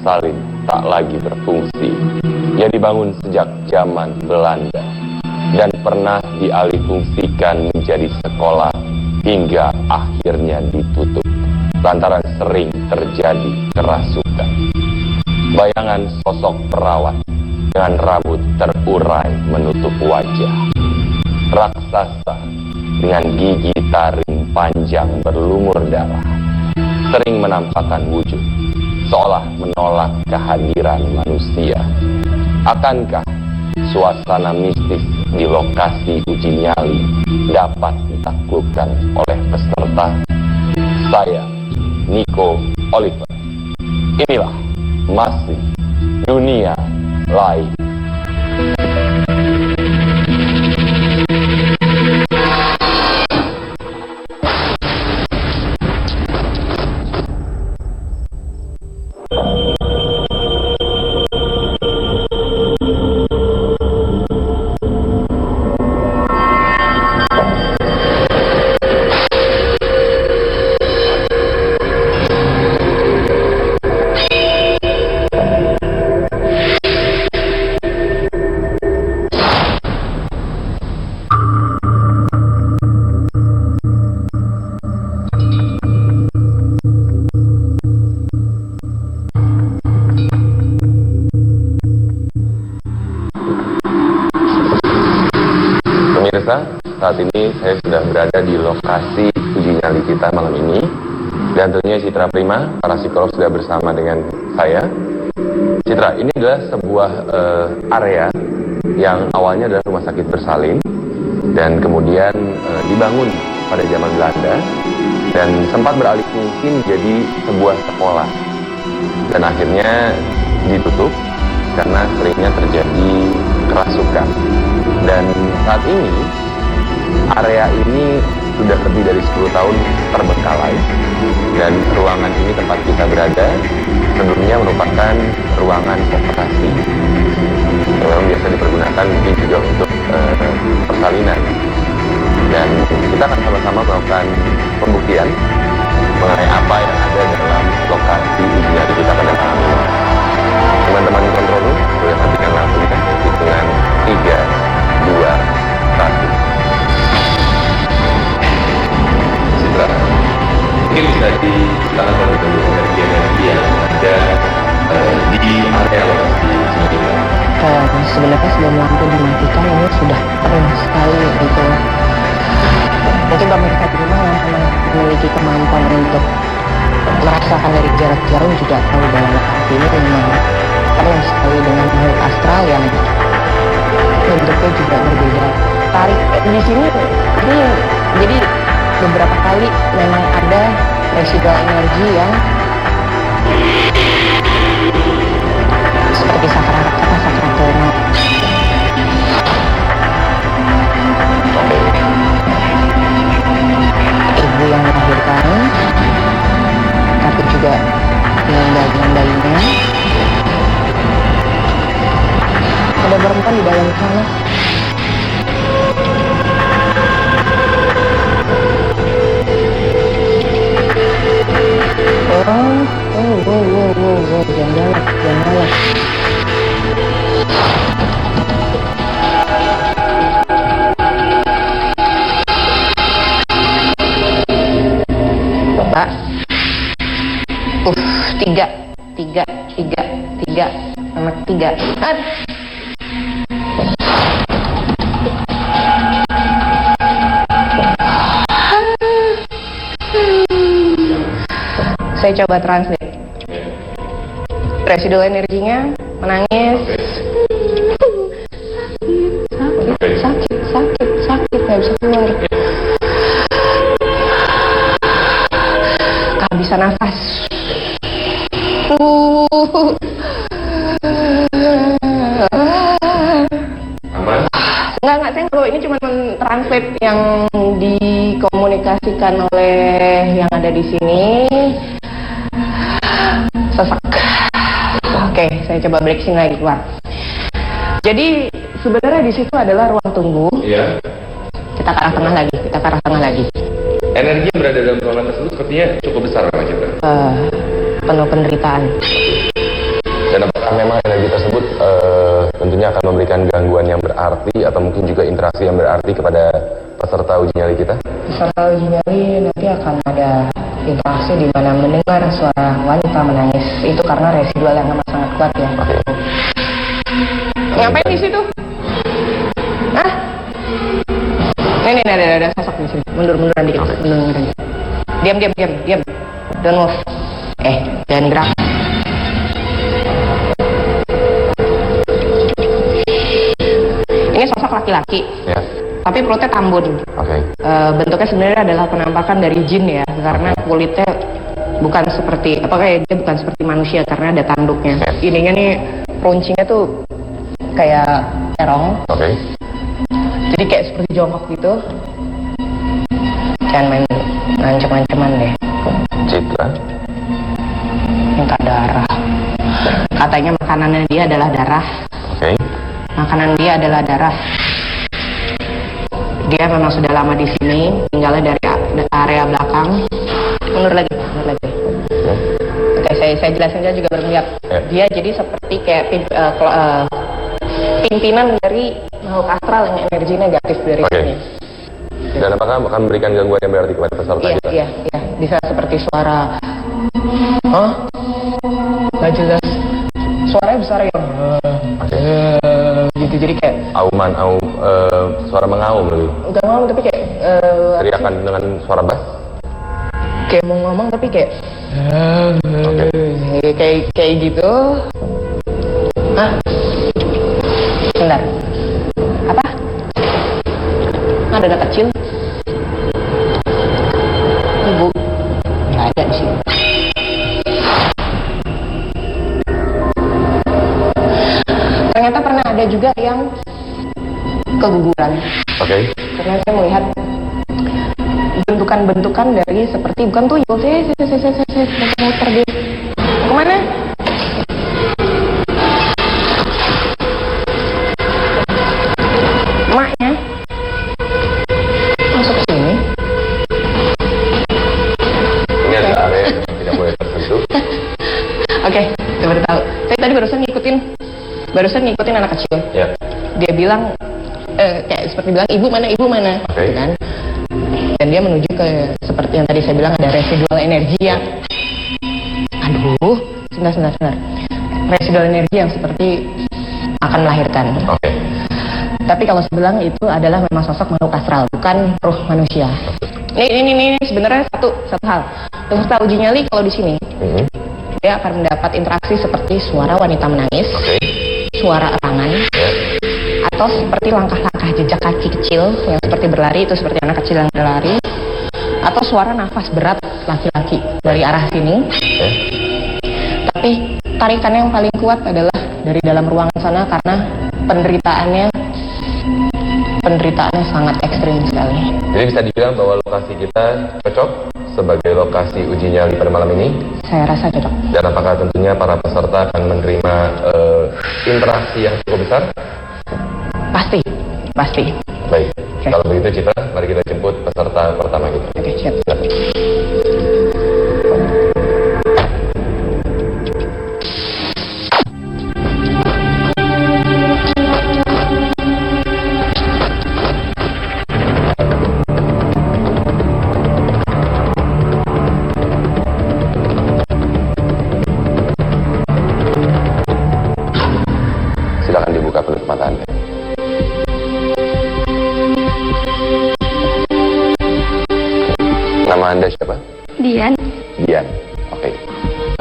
bersalin tak lagi berfungsi. Ia dibangun sejak zaman Belanda dan pernah dialihfungsikan menjadi sekolah hingga akhirnya ditutup lantaran sering terjadi kerasukan. Bayangan sosok perawat dengan rambut terurai menutup wajah. Raksasa dengan gigi taring panjang berlumur darah sering menampakkan wujud seolah menolak kehadiran manusia. Akankah suasana mistis di lokasi uji nyali dapat ditaklukkan oleh peserta? Saya, Nico Oliver. Inilah masih dunia lain. Saat ini saya sudah berada di lokasi uji nyali kita malam ini, dan tentunya Citra Prima, para psikolog sudah bersama dengan saya. Citra, ini adalah sebuah area yang awalnya adalah rumah sakit bersalin dan kemudian dibangun pada zaman Belanda dan sempat beralih fungsi menjadi sebuah sekolah dan akhirnya ditutup karena seringnya terjadi kerasukan. Dan saat ini area ini sudah lebih dari 10 tahun terbengkalai, dan ruangan ini tempat kita berada sebelumnya merupakan ruangan operasi. Memang biasa dipergunakan mungkin juga untuk persalinan. Dan kita akan sama-sama melakukan pembuktian mengenai apa yang ada dalam lokasi uji nyali kita pada malam ini. Teman-teman kontrol room, boleh matikan lampunya. Hitungan 3, 2, 1. Mungkin bisa ditangan terlebih dahulu energi-energi yang ada di area lokasi ini. Sebenarnya sebelum lampu dimatikan ini sudah pernah sekali gitu. Mungkin pemirsa di rumah yang memiliki kemampuan untuk merasakan dari jarak jauh juga tahu bahwa lokasi ini memang pernah sekali dengan makhluk astral yang bentuknya juga berbeda. Tarik di sini ini jadi beberapa kali memang ada residual energi yang seperti sakral koma. Ibu yang melahirkan, tapi juga dengan bayinya. Ada perempuan di dalam sana. Wow, jangan galak. Pak, tiga, nomor 3. Saya coba translate. Residual energinya menangis. Sakit, nggak bisa keluar. Kehabisan nafas. Enggak, saya kalau ini cuma translate yang dikomunikasikan oleh yang ada di sini. Sesak. Oke, saya coba breaking lagi keluar. Jadi sebenarnya di situ adalah ruang tunggu. Iya. Kita ke arah tengah lagi. Energi yang berada dalam ruangan tersebut sepertinya cukup besar, Pak Citra. Penuh penderitaan. mungkin juga interaksi yang berarti kepada peserta uji nyali kita? Peserta uji nyali nanti akan ada interaksi di mana mendengar suara wanita menangis. Itu karena residual yang amat sangat kuat ya. Oke. Ngapain di situ? Hah? Ini ada sosok di sini. Mundur-munduran dikit. Mundur-munduran dikit. Diam. Don't move. Jangan gerak. Ini sosok laki-laki. Ya. Tapi perutnya tambun. Oke. Bentuknya sebenarnya adalah penampakan dari jin ya, karena kulitnya bukan seperti dia bukan seperti manusia karena ada tanduknya. Ininya nih runcingnya tuh kayak terong. Oke. Jadi kayak seperti jongkok gitu. Jangan main ngancem-nganceman deh. Citra. Minta darah. Katanya makanannya dia adalah darah. Oke. Makanan dia adalah darah. Dia memang sudah lama di sini, tinggalnya dari area belakang. Mundur lagi. Oke, saya jelasin aja juga berlihat. Dia jadi seperti kayak pimpinan dari makhluk astral yang energi negatif dari sini. Dan apakah akan memberikan gangguan yang berarti kepada peserta kita? Iya. Bisa seperti suara, nggak jelas. Suaranya besar yang, gitu. Jadi kayak suara mengaum lebih. nggak ngomong tapi kayak Teriakan dengan suara bass. kayak mau ngomong tapi kayak kayak gitu. Bentar. Apa? Ada anak kecil. Ibu nggak ada di sini. Ternyata pernah ada juga yang keguguran. Oke. Karena saya melihat bentukan-bentukan dari seperti bukan tuyul. Saya muter di kemana? Emaknya masuk ke sini. Ini adalah area yang tidak boleh tersentuh. Oke, saya baru tahu. Saya tadi barusan ngikutin anak kecil. Ya. Dia bilang kayak seperti bilang ibu mana, gitu kan? Dan dia menuju ke seperti yang tadi saya bilang ada residual energi yang, sebentar. Residual energi yang seperti akan melahirkan. Oke. Tapi kalau saya bilang itu adalah memang sosok makhluk astral, bukan ruh manusia. Ini sebenarnya satu hal. Peserta uji nyali kalau di sini, dia akan mendapat interaksi seperti suara wanita menangis, suara erangan, atau seperti langkah-langkah jejak kaki kecil yang seperti berlari, itu seperti anak kecil yang berlari, atau suara nafas berat laki-laki dari arah sini. Tapi tarikan yang paling kuat adalah dari dalam ruangan sana karena penderitaannya sangat ekstrim sekali. Jadi bisa dibilang bahwa lokasi kita cocok sebagai lokasi uji nyali pada malam ini? Saya rasa cocok. Dan apakah tentunya para peserta akan menerima interaksi yang cukup besar? Pasti. Baik, kalau begitu Citra, mari kita jemput peserta pertama kita. Oke, siap. Silakan dibuka penutup mata Anda. Nama Anda siapa? Dian. Oke.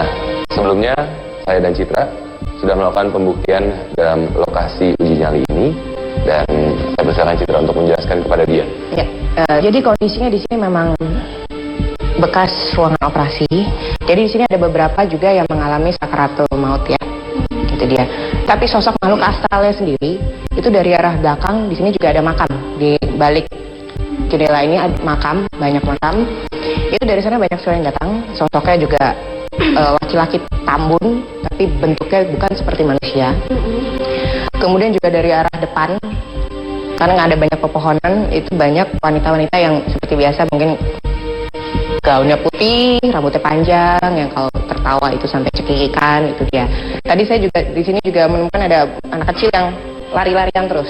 Nah, sebelumnya saya dan Citra sudah melakukan pembuktian dalam lokasi uji nyali ini dan saya persilakan Citra untuk menjelaskan kepada dia. Ya, jadi kondisinya di sini memang bekas ruangan operasi. Jadi di sini ada beberapa juga yang mengalami sakaratul maut ya. Itu dia. Tapi sosok makhluk astralnya sendiri itu dari arah belakang. Di sini juga ada makam di balik jendela ini, ada makam, banyak makam. Itu dari sana banyak sekali yang datang. Sosoknya juga laki-laki tambun, tapi bentuknya bukan seperti manusia. Kemudian juga dari arah depan, karena nggak ada banyak pepohonan, itu banyak wanita-wanita yang seperti biasa mungkin gaunnya putih, rambutnya panjang, yang kalau tertawa itu sampai cekikikan, itu dia. Tadi saya juga di sini juga menemukan ada anak kecil yang lari-larian terus.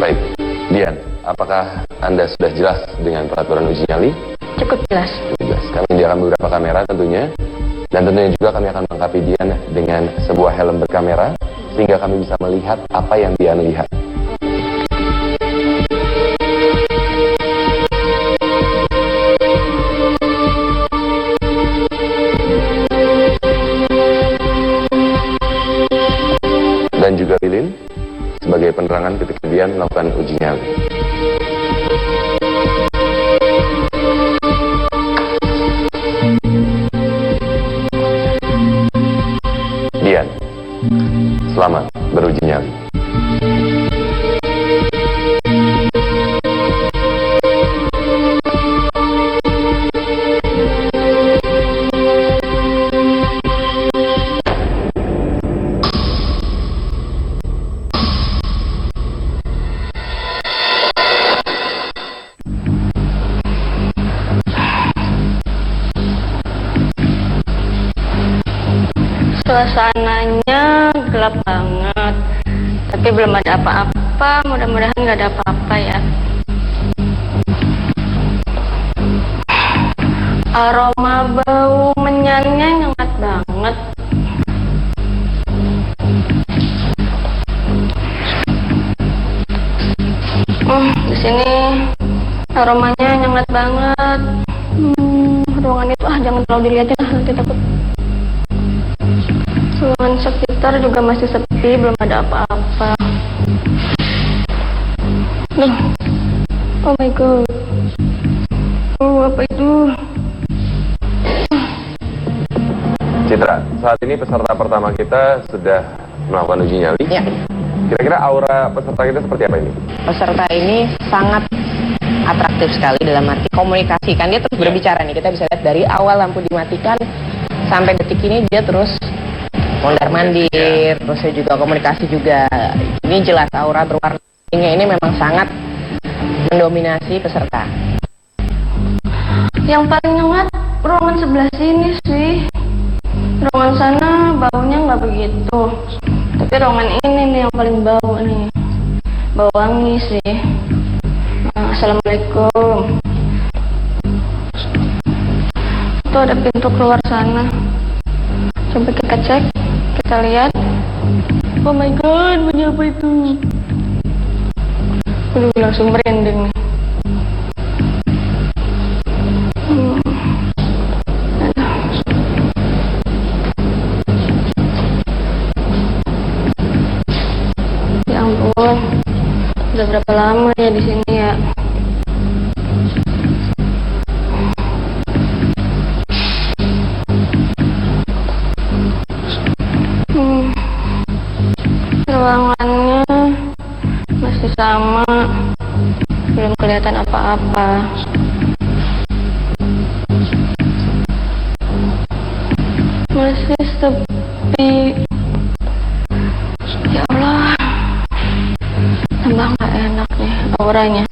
Baik, Dian, apakah Anda sudah jelas dengan peraturan uji nyali? Cukup jelas. Jelas. Kami menyediakan beberapa kamera tentunya, dan tentunya juga kami akan melengkapi Dian dengan sebuah helm berkamera, sehingga kami bisa melihat apa yang Dian lihat. Dan juga lilin sebagai penerangan ketika Dian melakukan uji nyali. Dian, selamat beruji nyali. Suasananya gelap banget, tapi belum ada apa-apa. Mudah-mudahan nggak ada apa-apa ya. Aroma bau menyannya nyengat banget. Di sini aromanya nyengat banget. Ruangan itu jangan terlalu dilihatin, nanti takut. Ruangan sekitar juga masih sepi, belum ada apa-apa. Oh my god. Oh, apa itu? Citra, saat ini peserta pertama kita sudah melakukan uji nyali. Ya, Kira-kira aura peserta kita seperti apa ini? peserta ini sangat atraktif sekali dalam arti komunikasi. Kan dia terus berbicara nih, kita bisa lihat dari awal lampu dimatikan sampai detik ini dia terus mondar-mandir, terus juga komunikasi juga. Ini jelas aura berwarna kuning ini memang sangat mendominasi peserta. Yang paling nyengat ruangan sebelah sini sih. Ruangan sana baunya nggak begitu, tapi ruangan ini nih yang paling bau nih. Bau wangi sih. Assalamualaikum. Itu ada pintu keluar sana. Coba kita cek, kita lihat. Oh my god, bunyi apa itu? Aduh, langsung merinding nih. Ya ampun, udah berapa lama ya di sini ya? Ruangannya masih sama, belum kelihatan apa-apa. Masih sepi. Ya Allah, tambah nggak enak nih auranya.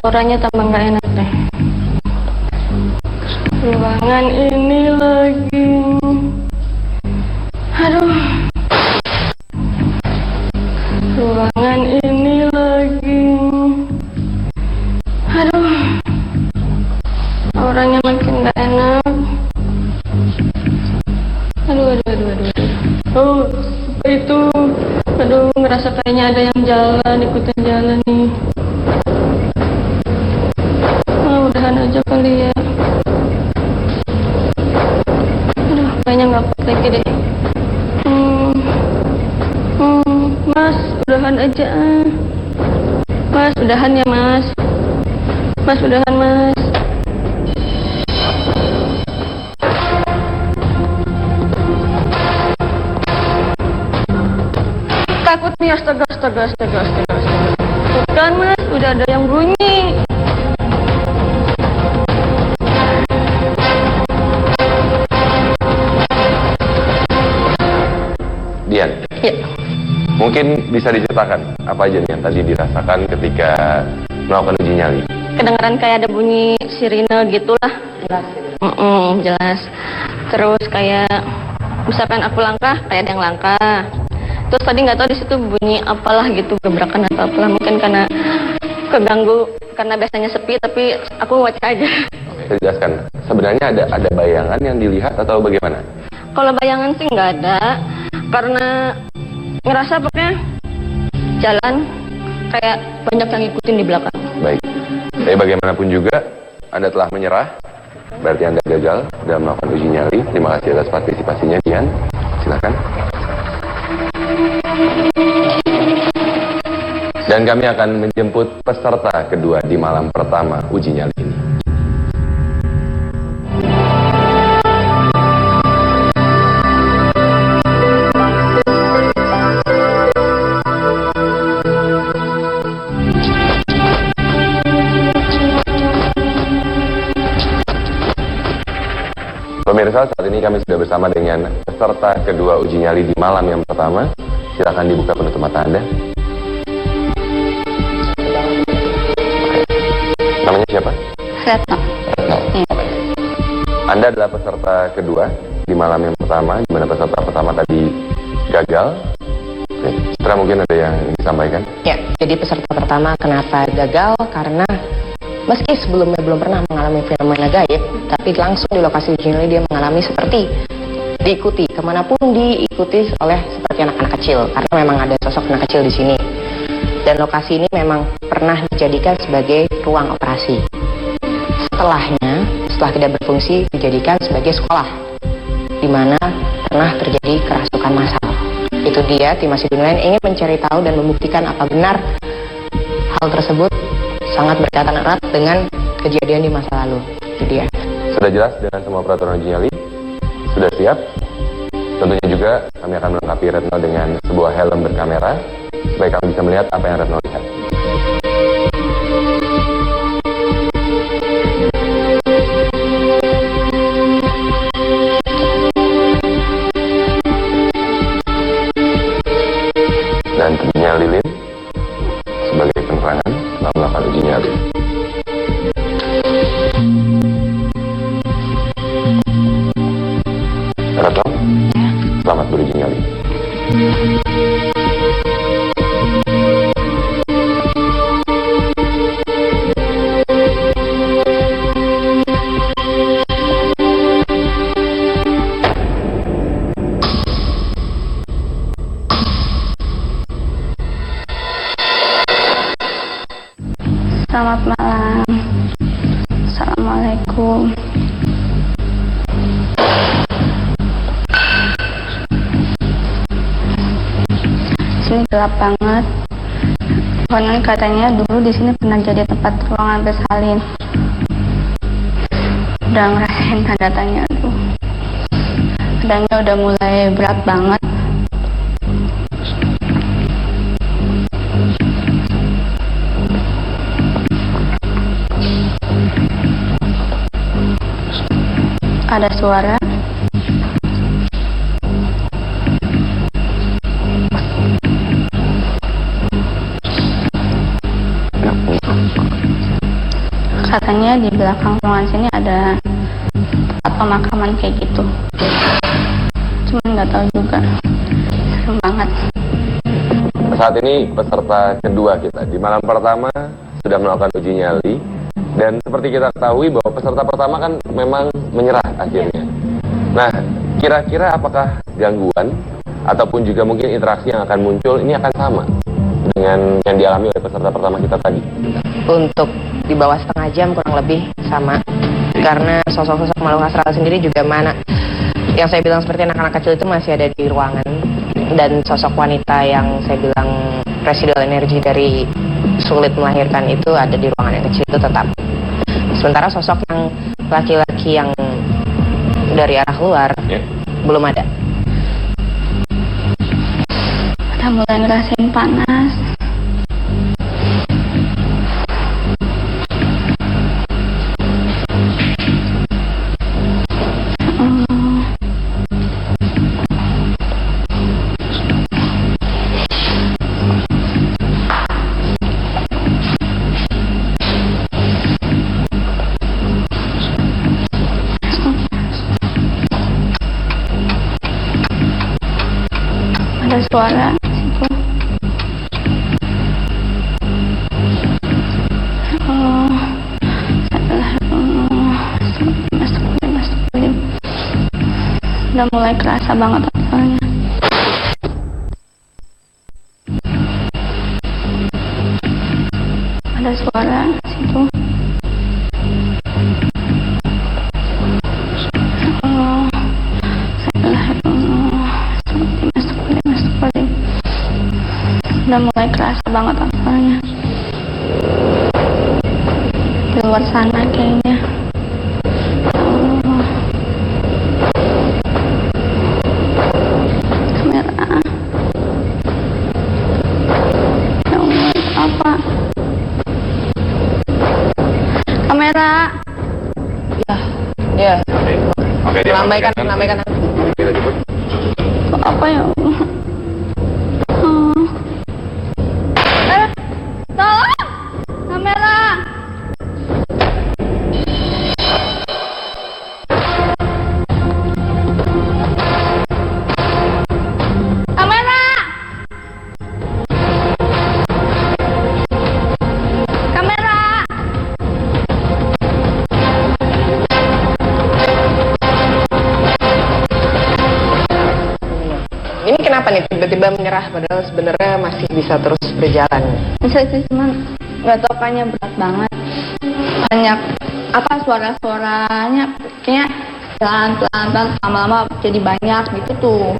Auranya tambah nggak enak nih. Ruangan ini lagi. Aduh. Ruangan ini lagi. Aduh. Auranya makin nggak enak. Aduh. Oh, apa itu? Aduh, ngerasa kayaknya ada yang jalan, ikutan jalan nih. Udahan aja kali ya. Aduh, kayaknya nggak kuat lagi deh. Mas, udahan aja. Mas, udahan ya mas. Mas, udahan mas. Takut nih, astaga. Bukan mas, udah ada yang bunyi. Dian, Ya. mungkin bisa diceritakan apa aja nih yang tadi dirasakan ketika melakukan uji nyali? Kedengaran kayak ada bunyi sirine gitulah. Jelas. Jelas. Terus kayak misalkan aku langkah, kayak ada yang langkah. Terus tadi nggak tahu di situ bunyi apalah gitu, gebrakan atau apalah, mungkin karena keganggu karena biasanya sepi, tapi aku watch aja. Oke, saya jelaskan. Sebenarnya ada bayangan yang dilihat atau bagaimana? Kalau bayangan sih nggak ada, karena ngerasa pokoknya jalan kayak banyak yang ngikutin di belakang. Baik. Tapi bagaimanapun juga, Anda telah menyerah. Berarti Anda gagal dalam melakukan uji nyali. Terima kasih atas partisipasinya, Dian. Silakan. Dan kami akan menjemput peserta kedua di malam pertama uji nyali ini. Pemirsa, saat ini kami sudah bersama dengan peserta kedua uji nyali di malam yang pertama. Silakan dibuka penutup mata Anda. Namanya siapa? Retno. Retno. Anda adalah peserta kedua di malam yang pertama, di mana peserta pertama tadi gagal. Oke, Citra mungkin ada yang disampaikan? Ya, jadi peserta pertama kenapa gagal? Karena meski sebelumnya belum pernah mengalami fenomena gaib, tapi langsung di lokasi uji nyali dia mengalami seperti diikuti, kemanapun diikuti oleh seperti anak-anak kecil, karena memang ada sosok anak kecil di sini. Dan lokasi ini memang pernah dijadikan sebagai ruang operasi. Setelah tidak berfungsi, dijadikan sebagai sekolah, di mana pernah terjadi kerasukan massal. Itu dia, tim Masih Dunia ingin mencari tahu dan membuktikan apa benar hal tersebut sangat berkaitan erat dengan kejadian di masa lalu. Itu dia. Sudah jelas dengan semua peraturan uji nyali? Sudah siap? Tentunya juga kami akan melengkapi Retno dengan sebuah helm berkamera supaya kami bisa melihat apa yang Retno lihat. Dan tentunya lilin sebagai penerangan dalam melakukan uji nyali. Retno, selamat beruji nyali. Selamat malam. Assalamualaikum. Sini gelap banget. Konon katanya dulu di sini pernah jadi tempat ruangan bersalin. Udah ngerasain tanda tanya tuh. Badannya udah mulai berat banget. Ada suara. Katanya di belakang ruangan sini ada tempat pemakaman kayak gitu. Cuman nggak tahu juga. Serem banget. Saat ini peserta kedua kita di malam pertama sudah melakukan uji nyali. Dan seperti kita ketahui bahwa peserta pertama kan memang menyerah akhirnya. Nah, kira-kira apakah gangguan ataupun juga mungkin interaksi yang akan muncul ini akan sama dengan yang dialami oleh peserta pertama kita tadi? Untuk di bawah setengah jam kurang lebih sama. Karena sosok-sosok makhluk astral sendiri juga mana yang saya bilang seperti anak-anak kecil itu masih ada di ruangan. Dan sosok wanita yang saya bilang residual energi dari sulit melahirkan itu ada di ruangan yang kecil itu tetap. Sementara sosok yang laki-laki yang dari arah luar belum ada. Udah mulai ngerasain panas. Ada suara situ. Udah mulai kerasa banget soalnya. Ada suara situ. Udah mulai kerasa banget soalnya. Di luar sana kayaknya. Kamera. Ya Allah, itu apa? Kamera. Ya. Oke, dia Melambaikan. Kita jemput. Itu apa ya Allah? Tolong! Kamera! Kamera! Kamera! Ini kenapa nih tiba-tiba menyerah padahal sebenarnya masih bisa terus berjalan? Bisa sih, cuman nggak tau, kayaknya berat banget. Banyak apa suara-suaranya, kayaknya pelan-pelan lama-lama jadi banyak gitu tuh.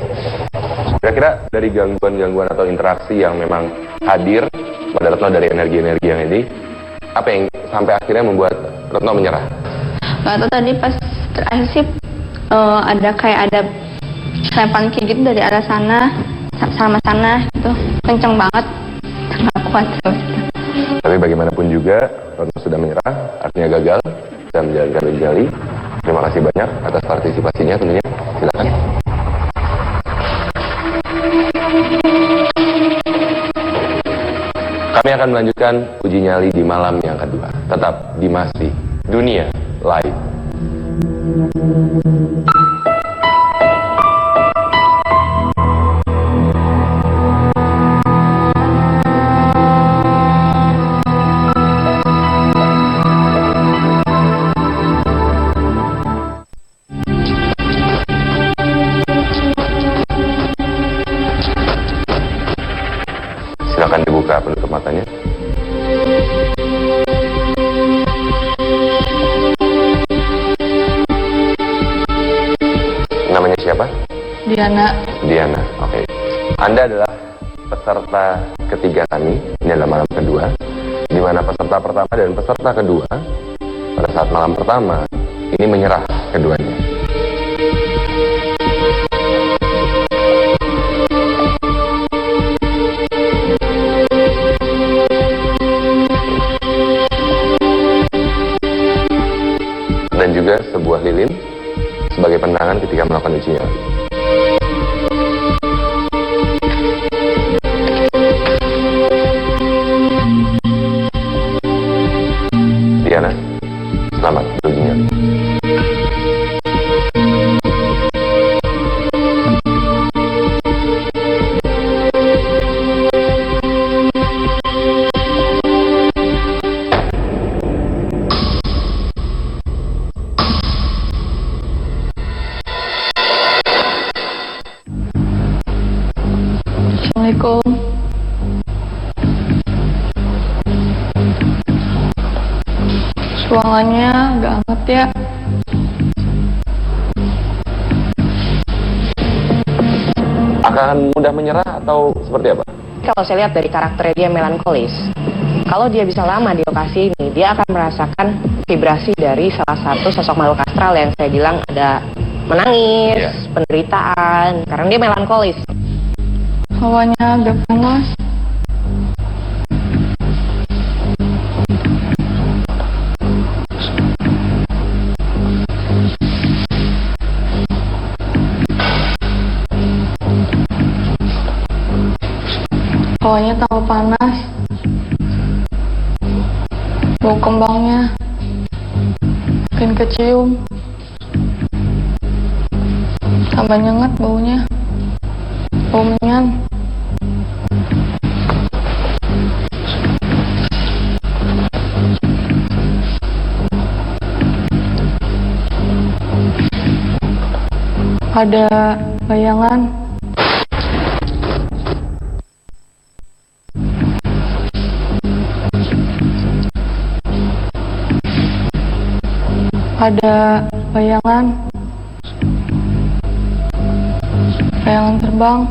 Kira-kira dari gangguan-gangguan atau interaksi yang memang hadir pada Retno dari energi-energi yang ini, apa yang sampai akhirnya membuat Retno menyerah? Nggak tau, tadi pas terakhir sih ada kayak ada lemparan kayak gitu dari arah sana sama sana gitu, kenceng banget, nggak kuat terus. Tapi bagaimanapun juga, Retno sudah menyerah, artinya gagal, dan menjalankan uji. Terima kasih banyak atas partisipasinya tentunya. Silakan. Kami akan melanjutkan uji nyali di malam yang kedua. Tetap di Masih Dunia Live. Silakan dibuka penutup matanya. Namanya siapa? Diana. Diana. Oke. Anda adalah peserta ketiga kami. Ini adalah malam kedua. Di mana peserta pertama dan peserta kedua pada saat malam pertama ini menyerah keduanya. Dan juga sebuah lilin sebagai penenangan ketika melakukan uji nyali. Diana, selamat beruji nyali. Assalamualaikum. Ruangannya agak hangat ya. Akan mudah menyerah atau seperti apa? Kalau saya lihat dari karakternya dia melankolis, kalau dia bisa lama di lokasi ini, dia akan merasakan vibrasi dari salah satu sosok makhluk astral yang saya bilang ada menangis, Iya. penderitaan, karena dia melankolis. Hawanya agak panas. Hawanya tambah panas. Bau kembangnya makin kecium. Tambah nyengat baunya. Mendingan. Ada bayangan. Ada bayangan. Bayangan terbang.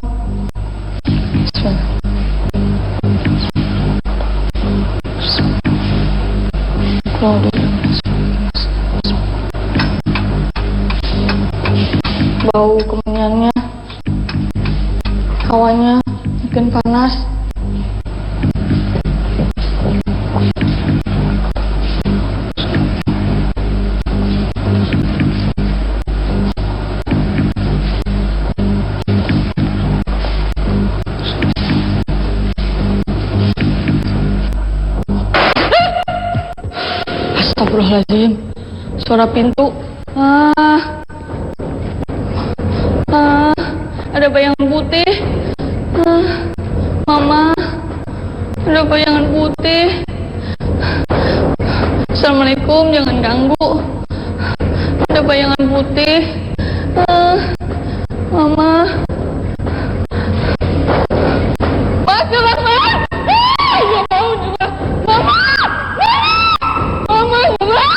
Bau kemenyannya, hawanya makin panas. Astagfirullahaladzim, suara pintu. Ada bayangan putih. Mama, ada bayangan putih. Assalamualaikum, jangan ganggu. Ada bayangan putih. Mama. Mas, jelas, Mas. Gak mau juga. Mama. Mama, jelas.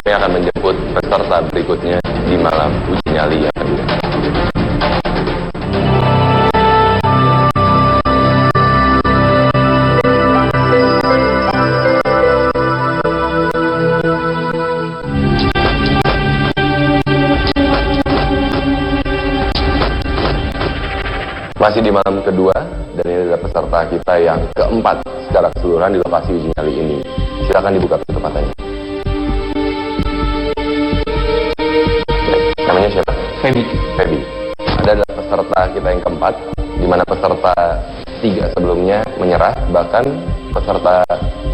Kami akan menjemput peserta berikutnya di malam uji nyali yang kedua. Masih di malam kedua, dan ini adalah peserta kita yang keempat secara keseluruhan di lokasi uji nyali ini. Silakan dibuka pintu matanya. Namanya siapa? Feby. Ada adalah peserta kita yang keempat, di mana peserta tiga sebelumnya menyerah, bahkan peserta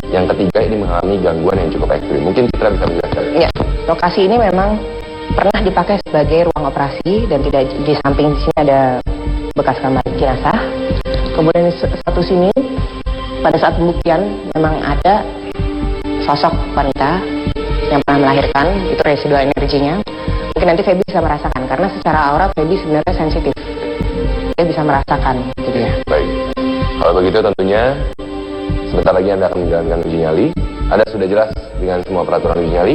yang ketiga ini mengalami gangguan yang cukup ekstrim. Mungkin Citra bisa menjelaskan. Ya, lokasi ini memang pernah dipakai sebagai ruang operasi dan tidak di samping sini ada bekas kamar jenazah. Kemudian di satu sini pada saat pembuktian memang ada sosok wanita yang pernah melahirkan, itu residual energinya. Di Mungkin nanti Feby bisa merasakan, karena secara aura Feby sebenarnya sensitif. Dia bisa merasakan gitu ya. Baik. Kalau begitu tentunya sebentar lagi Anda akan menjalankan uji nyali. Anda sudah jelas dengan semua peraturan uji nyali?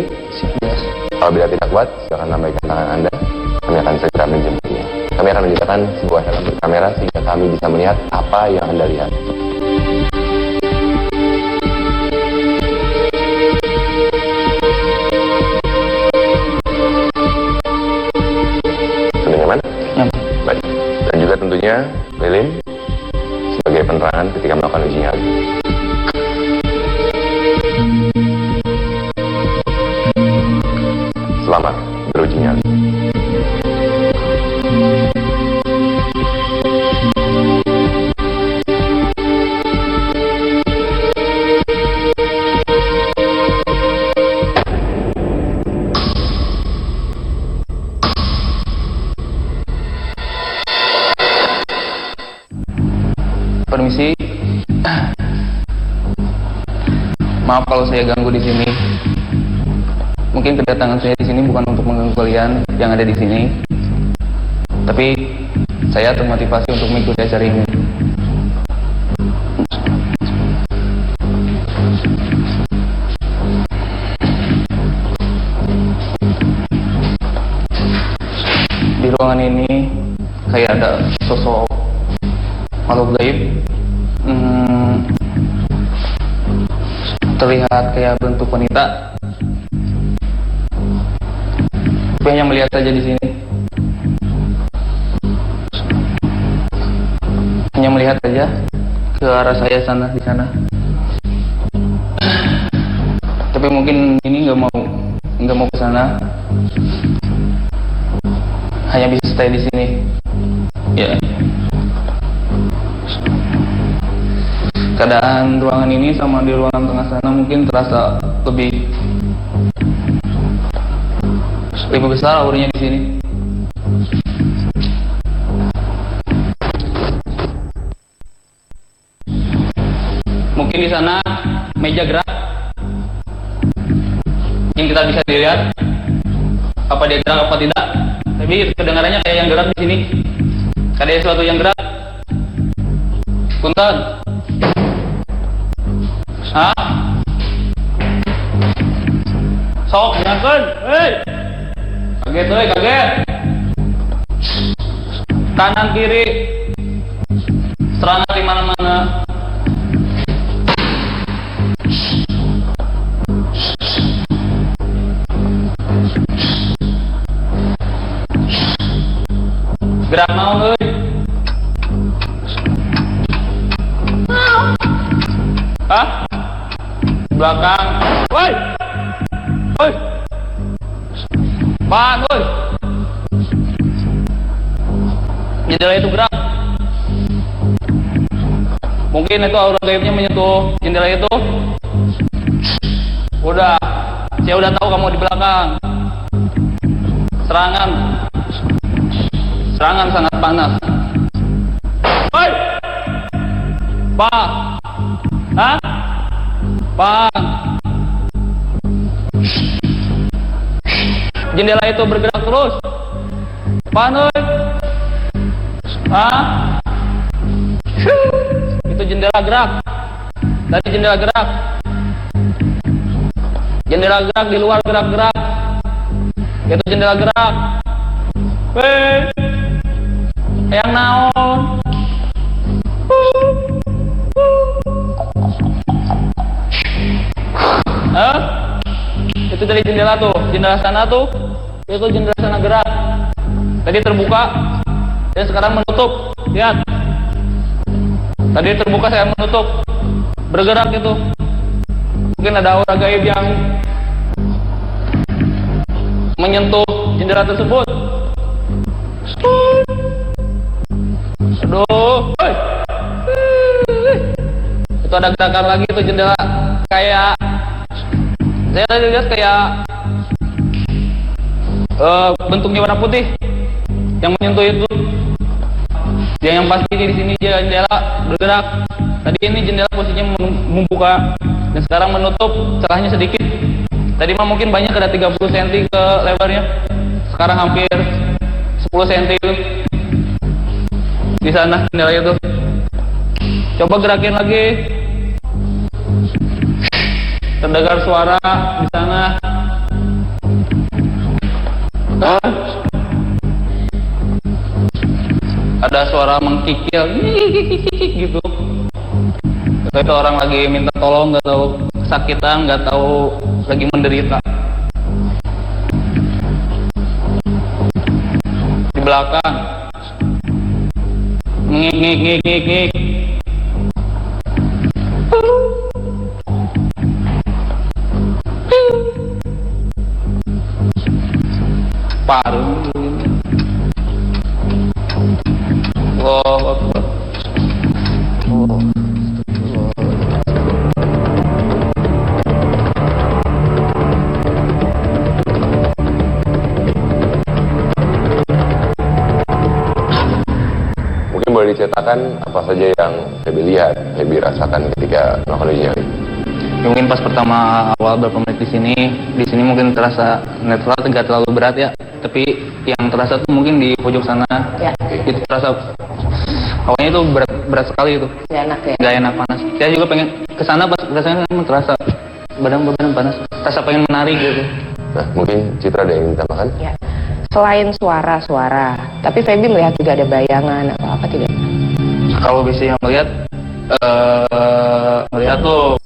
Yes. Apabila tidak kuat, silakan lambaikan tangan Anda. Kami akan segera menjemputnya. Kami akan menyediakan sebuah helm berkamera sehingga kami bisa melihat apa yang Anda lihat. Sudah nyaman? Nyaman. Baik. Dan juga tentunya lilin sebagai penerangan ketika melakukan uji nyali. Selamat beruji nyali. Permisi. Maaf kalau saya ganggu di sini. Mungkin kedatangan saya di sini bukan untuk mengganggu kalian yang ada di sini, tapi saya termotivasi untuk mengikuti acara ini. Di ruangan ini kayak ada sosok makhluk gaib. Terlihat kayak bentuk wanita. Tapi hanya melihat saja di sini. Hanya melihat saja ke arah saya sana di sana. Tapi mungkin ini nggak mau ke sana. Hanya bisa stay di sini. Ya. Keadaan ruangan ini sama di ruangan tengah sana mungkin terasa lebih besar auranya di sini. Mungkin di sana meja gerak yang kita bisa dilihat. Apa dia gerak apa tidak? Tapi kedengarannya kayak yang gerak di sini. Ada sesuatu yang gerak. Punten. Hah? Sok dengarkan. Hei. Kaget, woy, kaget. Kanan kiri. Serangan di mana-mana. Gerak mau, woy. Hah? Belakang. Woi. Woi. Pan, woi. Jendela itu gerak. Mungkin itu aura gaibnya menyentuh jendela itu. Udah. Saya udah tahu kamu di belakang. Serangan. Serangan sangat panas. Woi. Pak. Hah? Bang. Jendela itu bergerak terus. Panuy. Hah? Itu jendela gerak. Tadi jendela gerak. Jendela gerak di luar gerak-gerak. Itu jendela gerak. Hei. Yang naon? Itu dari jendela tuh, jendela sana tuh, itu jendela sana gerak. Tadi terbuka, dan sekarang menutup. Lihat. Tadi terbuka, saya menutup. Bergerak itu. Mungkin ada aura gaib yang menyentuh jendela tersebut. Aduh, woy. Itu ada gerakan lagi tuh jendela kayak saya tadi lihat kayak bentuknya warna putih yang menyentuh itu. Yang pasti di sini jendela bergerak. Tadi ini jendela posisinya membuka dan sekarang menutup, celahnya sedikit. Tadi mah mungkin banyak, ada 30 cm ke lebarnya. sekarang hampir 10 cm itu. Di sana jendela itu. Coba gerakin lagi. Terdengar suara di sana. Ada suara mengkikil gitu. Itu orang lagi minta tolong, nggak tahu kesakitan, nggak tahu lagi menderita. Di belakang ngik. Paru. Oh. Mungkin boleh diceritakan apa saja yang Feby lihat, Feby rasakan ketika melakukan uji nyali. Mungkin pas pertama awal berapa menit di sini mungkin terasa netral, tidak terlalu berat ya. Tapi yang terasa tuh mungkin di pojok sana, Ya. itu terasa awalnya itu berat sekali itu, Gak enak ya. nggak enak, panas. Saya juga pengen kesana, pas kesana terasa badan panas, terasa pengen menari gitu. Nah, mungkin Citra ada yang ingin ditambahkan? Ya. Selain suara-suara, tapi Feby melihat juga ada bayangan atau apa tidak? Kalau bisa yang melihat tuh